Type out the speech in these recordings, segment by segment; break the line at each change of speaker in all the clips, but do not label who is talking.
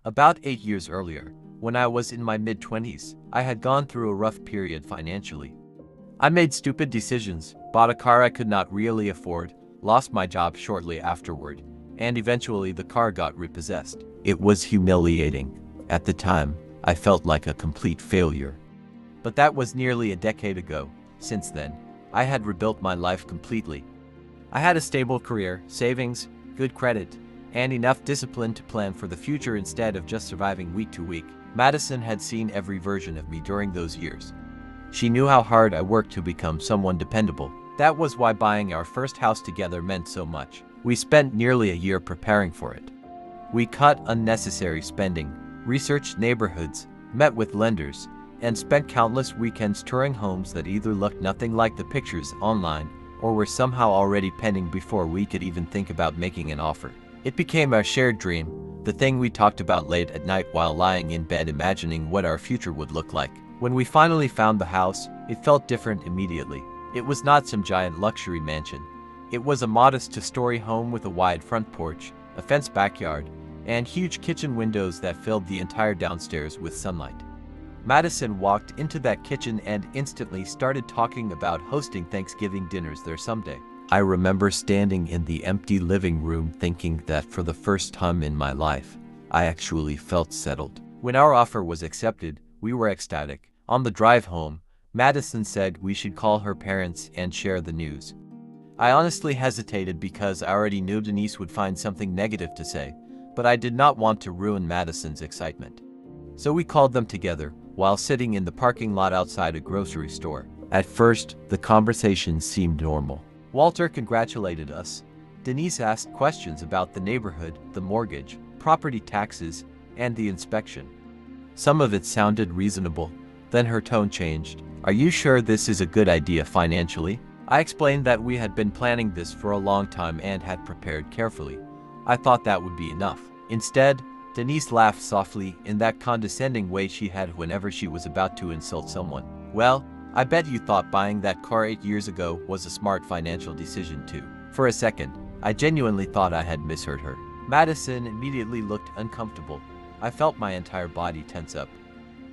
About 8 years earlier, when I was in my mid-20s, I had gone through a rough period financially. I made stupid decisions, bought a car I could not really afford, lost my job shortly afterward, and eventually the car got repossessed. It was humiliating. At the time, I felt like a complete failure. But that was nearly a decade ago. Since then, I had rebuilt my life completely. I had a stable career, savings, good credit, and enough discipline to plan for the future instead of just surviving week to week. Madison had seen every version of me during those years. She knew how hard I worked to become someone dependable. That was why buying our first house together meant so much. We spent nearly a year preparing for it. We cut unnecessary spending, researched neighborhoods, met with lenders, and spent countless weekends touring homes that either looked nothing like the pictures online or were somehow already pending before we could even think about making an offer. It became our shared dream, the thing we talked about late at night while lying in bed imagining what our future would look like. When we finally found the house, it felt different immediately. It was not some giant luxury mansion. It was a modest two-story home with a wide front porch, a fenced backyard, and huge kitchen windows that filled the entire downstairs with sunlight. Madison walked into that kitchen and instantly started talking about hosting Thanksgiving dinners there someday. I remember standing in the empty living room thinking that for the first time in my life, I actually felt settled. When our offer was accepted, we were ecstatic. On the drive home, Madison said we should call her parents and share the news. I honestly hesitated because I already knew Denise would find something negative to say, but I did not want to ruin Madison's excitement. So we called them together while sitting in the parking lot outside a grocery store. At first, the conversation seemed normal. Walter congratulated us. Denise asked questions about the neighborhood, the mortgage, property taxes, and the inspection. Some of it sounded reasonable. Then her tone changed. "Are you sure this is a good idea financially?" I explained that we had been planning this for a long time and had prepared carefully. I thought that would be enough. Instead, Denise laughed softly in that condescending way she had whenever she was about to insult someone. "Well, I bet you thought buying that car 8 years ago was a smart financial decision too." For a second, I genuinely thought I had misheard her. Madison immediately looked uncomfortable. I felt my entire body tense up.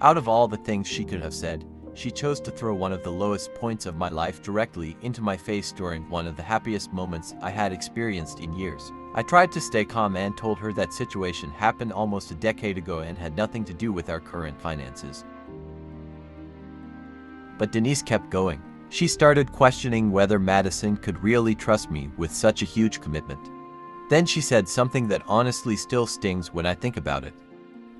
Out of all the things she could have said, she chose to throw one of the lowest points of my life directly into my face during one of the happiest moments I had experienced in years. I tried to stay calm and told her that situation happened almost a decade ago and had nothing to do with our current finances. But Denise kept going. She started questioning whether Madison could really trust me with such a huge commitment. Then she said something that honestly still stings when I think about it.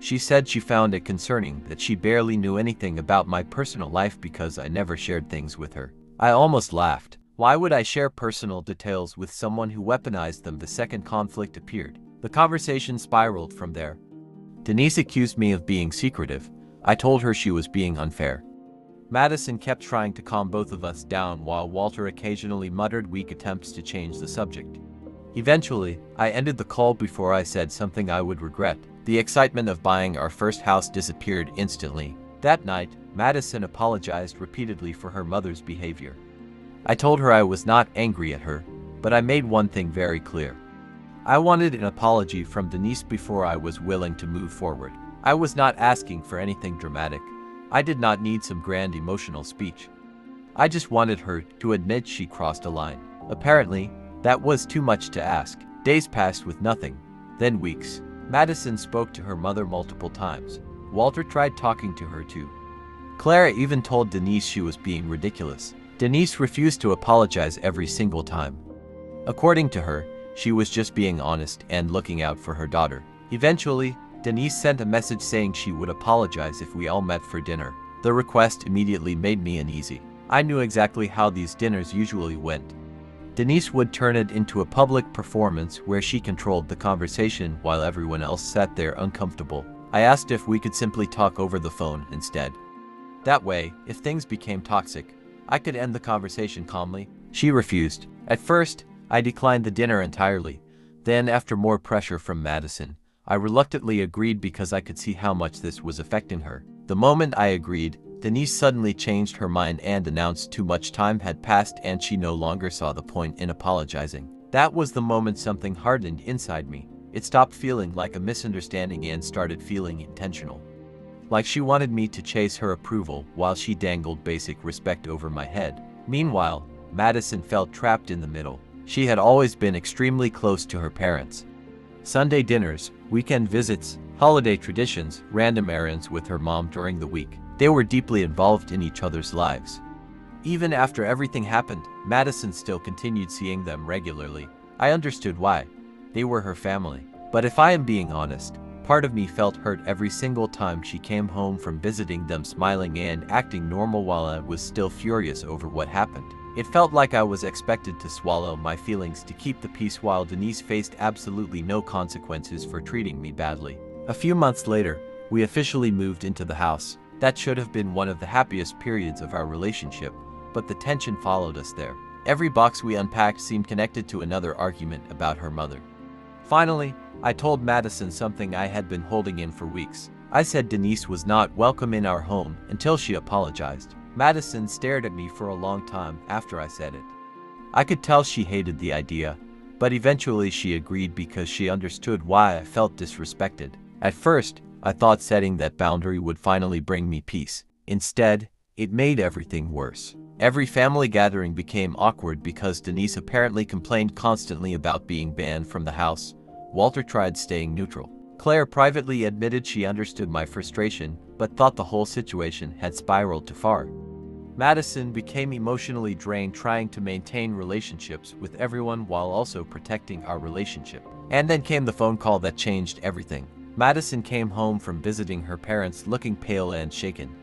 She said she found it concerning that she barely knew anything about my personal life because I never shared things with her. I almost laughed. Why would I share personal details with someone who weaponized them the second conflict appeared? The conversation spiraled from there. Denise accused me of being secretive. I told her she was being unfair. Madison kept trying to calm both of us down while Walter occasionally muttered weak attempts to change the subject. Eventually, I ended the call before I said something I would regret. The excitement of buying our first house disappeared instantly. That night, Madison apologized repeatedly for her mother's behavior. I told her I was not angry at her, but I made one thing very clear. I wanted an apology from Denise before I was willing to move forward. I was not asking for anything dramatic. I did not need some grand emotional speech. I just wanted her to admit she crossed a line. Apparently, that was too much to ask. Days passed with nothing, then weeks. Madison spoke to her mother multiple times. Walter tried talking to her too. Clara even told Denise she was being ridiculous. Denise refused to apologize every single time. According to her, she was just being honest and looking out for her daughter. Eventually, Denise sent a message saying she would apologize if we all met for dinner. The request immediately made me uneasy. I knew exactly how these dinners usually went. Denise would turn it into a public performance where she controlled the conversation while everyone else sat there uncomfortable. I asked if we could simply talk over the phone instead. That way, if things became toxic, I could end the conversation calmly. She refused. At first, I declined the dinner entirely. Then, after more pressure from Madison, I reluctantly agreed because I could see how much this was affecting her. The moment I agreed, Denise suddenly changed her mind and announced too much time had passed and she no longer saw the point in apologizing. That was the moment something hardened inside me. It stopped feeling like a misunderstanding and started feeling intentional. Like she wanted me to chase her approval while she dangled basic respect over my head. Meanwhile, Madison felt trapped in the middle. She had always been extremely close to her parents. Sunday dinners, weekend visits, holiday traditions, random errands with her mom during the week. They were deeply involved in each other's lives. Even after everything happened, Madison still continued seeing them regularly. I understood why. They were her family. But if I am being honest, part of me felt hurt every single time she came home from visiting them, smiling and acting normal while I was still furious over what happened. It felt like I was expected to swallow my feelings to keep the peace while Denise faced absolutely no consequences for treating me badly. A few months later, we officially moved into the house. That should have been one of the happiest periods of our relationship, but the tension followed us there. Every box we unpacked seemed connected to another argument about her mother. Finally, I told Madison something I had been holding in for weeks. I said Denise was not welcome in our home until she apologized. Madison stared at me for a long time after I said it. I could tell she hated the idea, but eventually she agreed because she understood why I felt disrespected. At first, I thought setting that boundary would finally bring me peace. Instead, it made everything worse. Every family gathering became awkward because Denise apparently complained constantly about being banned from the house. Walter tried staying neutral. Claire privately admitted she understood my frustration, but thought the whole situation had spiraled too far. Madison became emotionally drained trying to maintain relationships with everyone while also protecting our relationship. And then came the phone call that changed everything. Madison came home from visiting her parents looking pale and shaken.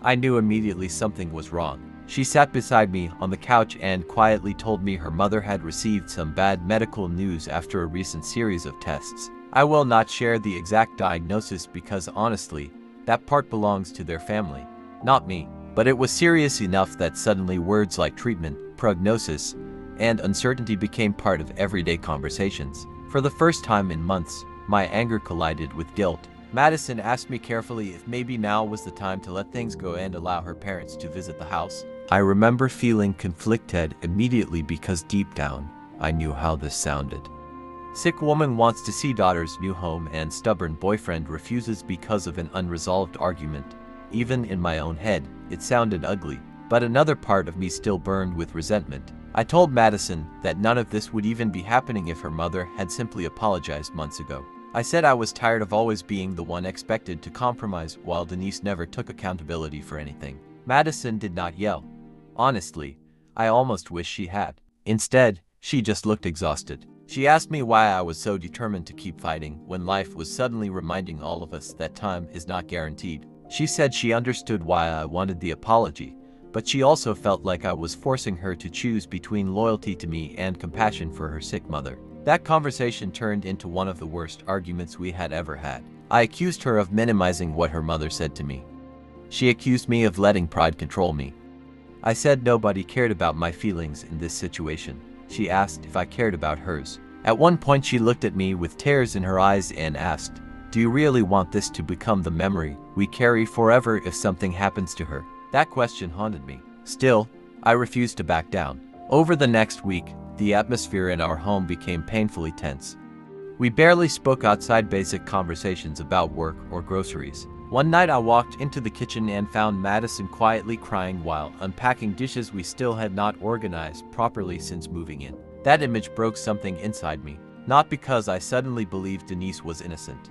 I knew immediately something was wrong. She sat beside me on the couch and quietly told me her mother had received some bad medical news after a recent series of tests. I will not share the exact diagnosis because honestly, that part belongs to their family, not me. But it was serious enough that suddenly words like treatment, prognosis, and uncertainty became part of everyday conversations. For the first time in months, my anger collided with guilt. Madison asked me carefully if maybe now was the time to let things go and allow her parents to visit the house. I remember feeling conflicted immediately because deep down, I knew how this sounded. Sick woman wants to see daughter's new home and stubborn boyfriend refuses because of an unresolved argument. Even in my own head, it sounded ugly, but another part of me still burned with resentment. I told Madison that none of this would even be happening if her mother had simply apologized months ago. I said I was tired of always being the one expected to compromise while Denise never took accountability for anything. Madison did not yell. Honestly, I almost wish she had. Instead, she just looked exhausted. She asked me why I was so determined to keep fighting when life was suddenly reminding all of us that time is not guaranteed. She said she understood why I wanted the apology, but she also felt like I was forcing her to choose between loyalty to me and compassion for her sick mother. That conversation turned into one of the worst arguments we had ever had. I accused her of minimizing what her mother said to me. She accused me of letting pride control me. I said nobody cared about my feelings in this situation. She asked if I cared about hers. At one point she looked at me with tears in her eyes and asked, "Do you really want this to become the memory we carry forever if something happens to her?" That question haunted me. Still, I refused to back down. Over the next week, the atmosphere in our home became painfully tense. We barely spoke outside basic conversations about work or groceries. One night I walked into the kitchen and found Madison quietly crying while unpacking dishes we still had not organized properly since moving in. That image broke something inside me, not because I suddenly believed Denise was innocent.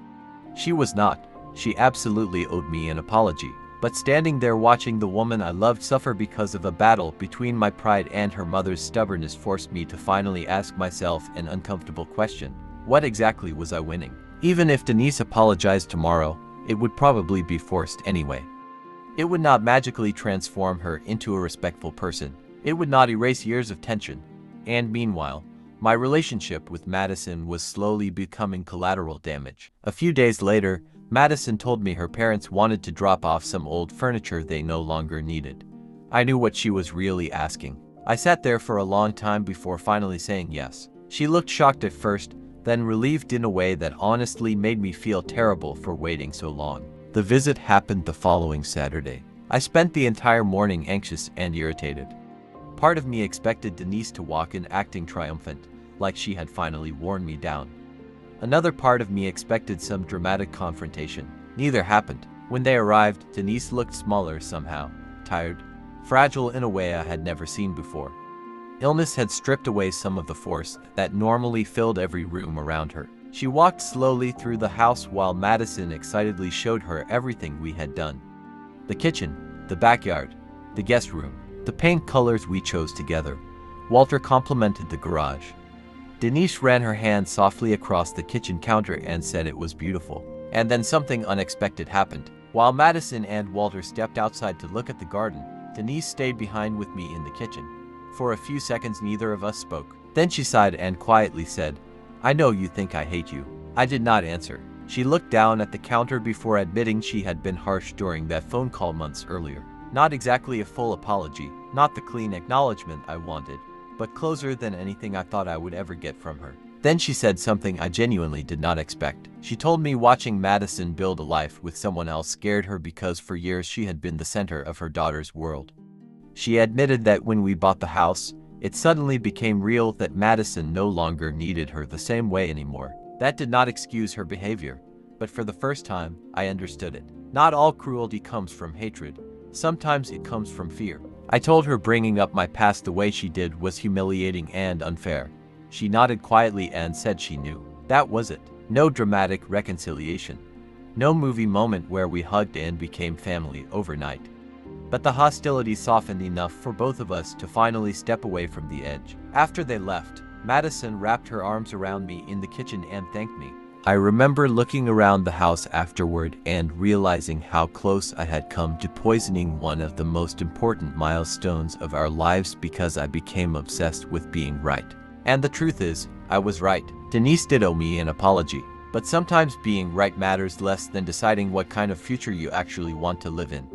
She was not. She absolutely owed me an apology. But standing there watching the woman I loved suffer because of a battle between my pride and her mother's stubbornness forced me to finally ask myself an uncomfortable question. What exactly was I winning? Even if Denise apologized tomorrow, it would probably be forced anyway. It would not magically transform her into a respectful person. It would not erase years of tension. And meanwhile, my relationship with Madison was slowly becoming collateral damage. A few days later, Madison told me her parents wanted to drop off some old furniture they no longer needed. I knew what she was really asking. I sat there for a long time before finally saying yes. She looked shocked at first, then relieved in a way that honestly made me feel terrible for waiting so long. The visit happened the following Saturday. I spent the entire morning anxious and irritated. Part of me expected Denise to walk in acting triumphant, like she had finally worn me down. Another part of me expected some dramatic confrontation. Neither happened. When they arrived, Denise looked smaller somehow, tired, fragile in a way I had never seen before. Illness had stripped away some of the force that normally filled every room around her. She walked slowly through the house while Madison excitedly showed her everything we had done. The kitchen, the backyard, the guest room, the paint colors we chose together. Walter complimented the garage. Denise ran her hand softly across the kitchen counter and said it was beautiful. And then something unexpected happened. While Madison and Walter stepped outside to look at the garden, Denise stayed behind with me in the kitchen. For a few seconds neither of us spoke. Then she sighed and quietly said, "I know you think I hate you." I did not answer. She looked down at the counter before admitting she had been harsh during that phone call months earlier. Not exactly a full apology, not the clean acknowledgement I wanted, but closer than anything I thought I would ever get from her. Then she said something I genuinely did not expect. She told me watching Madison build a life with someone else scared her because for years she had been the center of her daughter's world. She admitted that when we bought the house, it suddenly became real that Madison no longer needed her the same way anymore. That did not excuse her behavior, but for the first time, I understood it. Not all cruelty comes from hatred. Sometimes it comes from fear. I told her bringing up my past the way she did was humiliating and unfair. She nodded quietly and said she knew. That was it. No dramatic reconciliation. No movie moment where we hugged and became family overnight. But the hostility softened enough for both of us to finally step away from the edge. After they left, Madison wrapped her arms around me in the kitchen and thanked me. I remember looking around the house afterward and realizing how close I had come to poisoning one of the most important milestones of our lives because I became obsessed with being right. And the truth is, I was right. Denise did owe me an apology. But sometimes being right matters less than deciding what kind of future you actually want to live in.